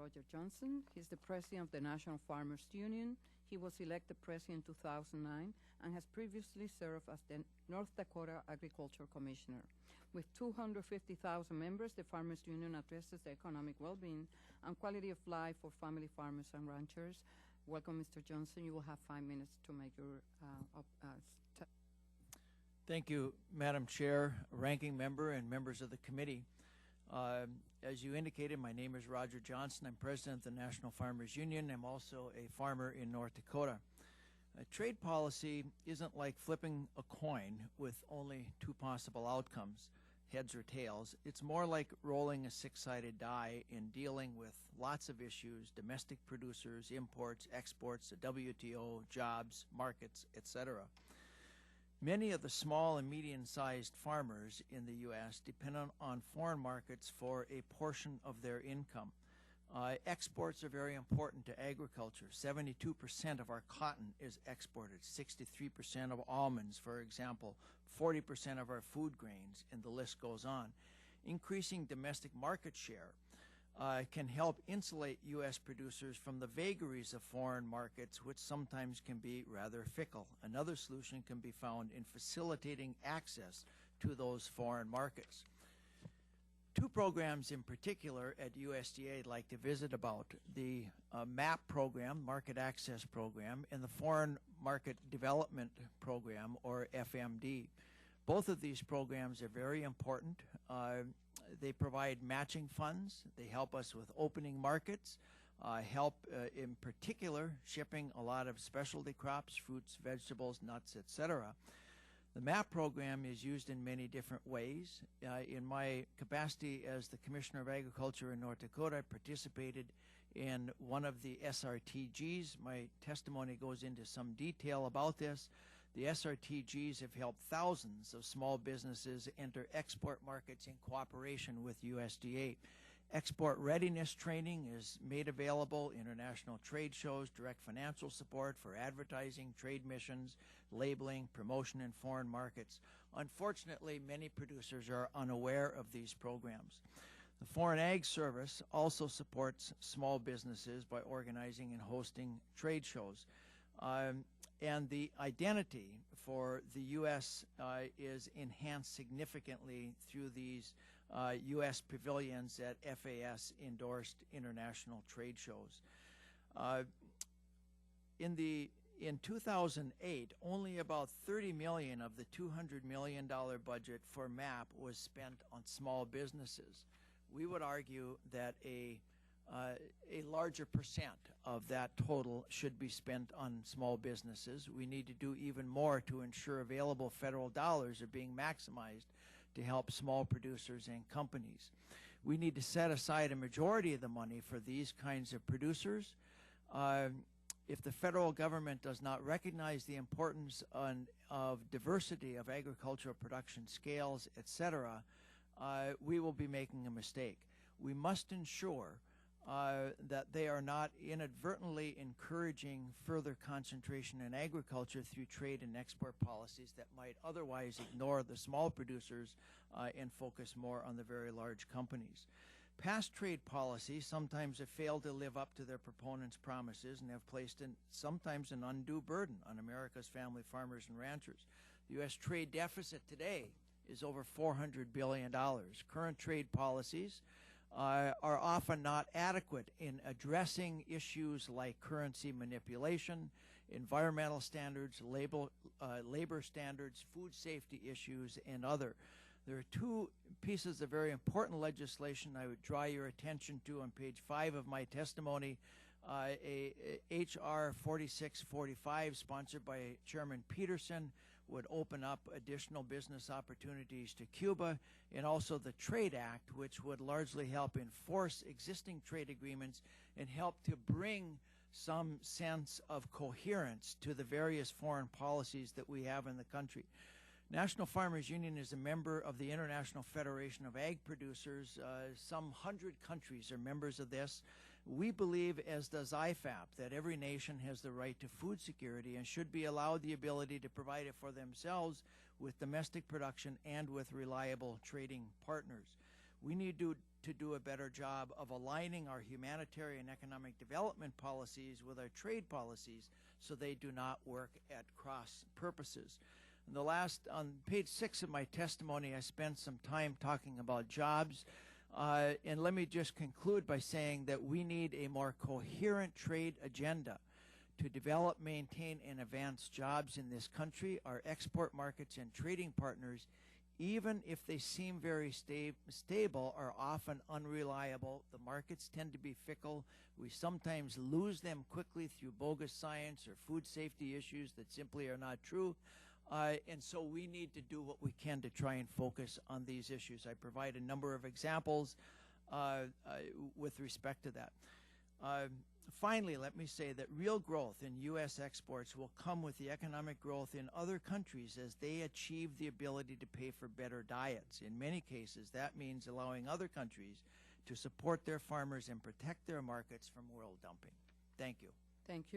Roger Johnson. He's the president of the National Farmers Union. He was elected president in 2009 and has previously served as the North Dakota Agriculture Commissioner. With 250,000 members, the Farmers Union addresses the economic well-being and quality of life for family farmers and ranchers. Welcome, Mr. Johnson. You will have 5 minutes to make your Thank you, Madam Chair, Ranking Member, and members of the committee. As you indicated, my name is Roger Johnson. I'm president of the National Farmers Union. I'm also a farmer in North Dakota. Trade policy isn't like flipping a coin with only two possible outcomes, heads or tails. It's more like rolling a six-sided die in dealing with lots of issues: domestic producers, imports, exports, the WTO, jobs, markets, etc. Many of the small and medium-sized farmers in the U.S. depend on foreign markets for a portion of their income. Exports are very important to agriculture. 72% of our cotton is exported, 63% of almonds, for example, 40% of our food grains, and the list goes on. Increasing domestic market share can help insulate U.S. producers from the vagaries of foreign markets, which sometimes can be rather fickle. Another solution can be found in facilitating access to those foreign markets. Two programs in particular at USDA I'd like to visit about: the MAP program, Market Access Program, and the Foreign Market Development Program, or FMD. Both of these programs are very important. They provide matching funds. They help us with opening markets, help in particular shipping a lot of specialty crops, fruits, vegetables, nuts, etc. The MAP program is used in many different ways. In my capacity as the Commissioner of Agriculture in North Dakota, I participated in one of the SRTGs. My testimony goes into some detail about this. The SRTGs have helped thousands of small businesses enter export markets in cooperation with USDA. Export readiness training is made available, international trade shows, direct financial support for advertising, trade missions, labeling, promotion in foreign markets. Unfortunately, many producers are unaware of these programs. The Foreign Ag Service also supports small businesses by organizing and hosting trade shows. And the identity for the U.S. Is enhanced significantly through these U.S. pavilions at FAS-endorsed international trade shows. In 2008, only about $30 million of the $200 million budget for MAP was spent on small businesses. We would argue that a larger percent of that total should be spent on small businesses. We need to do even more to ensure available federal dollars are being maximized to help small producers and companies. We need to set aside a majority of the money for these kinds of producers. If the federal government does not recognize the importance of diversity of agricultural production scales, etc., we will be making a mistake. We must ensure that they are not inadvertently encouraging further concentration in agriculture through trade and export policies that might otherwise ignore the small producers and focus more on the very large companies. Past trade policies sometimes have failed to live up to their proponents' promises and have placed sometimes an undue burden on America's family farmers and ranchers. The U.S. trade deficit today is over $400 billion. Current trade policies are often not adequate in addressing issues like currency manipulation, environmental standards, labor standards, food safety issues, and other. There are two pieces of very important legislation I would draw your attention to on page 5 of my testimony. H.R. 4645, sponsored by Chairman Peterson, would open up additional business opportunities to Cuba, and also the Trade Act, which would largely help enforce existing trade agreements and help to bring some sense of coherence to the various foreign policies that we have in the country. National Farmers Union is a member of the International Federation of Ag Producers. Some 100 countries are members of this. We believe, as does IFAP, that every nation has the right to food security and should be allowed the ability to provide it for themselves with domestic production and with reliable trading partners. We need to to do a better job of aligning our humanitarian economic development policies with our trade policies so they do not work at cross purposes. On page 6 of my testimony, I spent some time talking about jobs. And let me just conclude by saying that we need a more coherent trade agenda to develop, maintain, and advance jobs in this country. Our export markets and trading partners, even if they seem very stable, are often unreliable. The markets tend to be fickle. We sometimes lose them quickly through bogus science or food safety issues that simply are not true. And so we need to do what we can to try and focus on these issues. I provide a number of examples with respect to that. Finally, let me say that real growth in U.S. exports will come with the economic growth in other countries as they achieve the ability to pay for better diets. In many cases, that means allowing other countries to support their farmers and protect their markets from world dumping. Thank you. Thank you.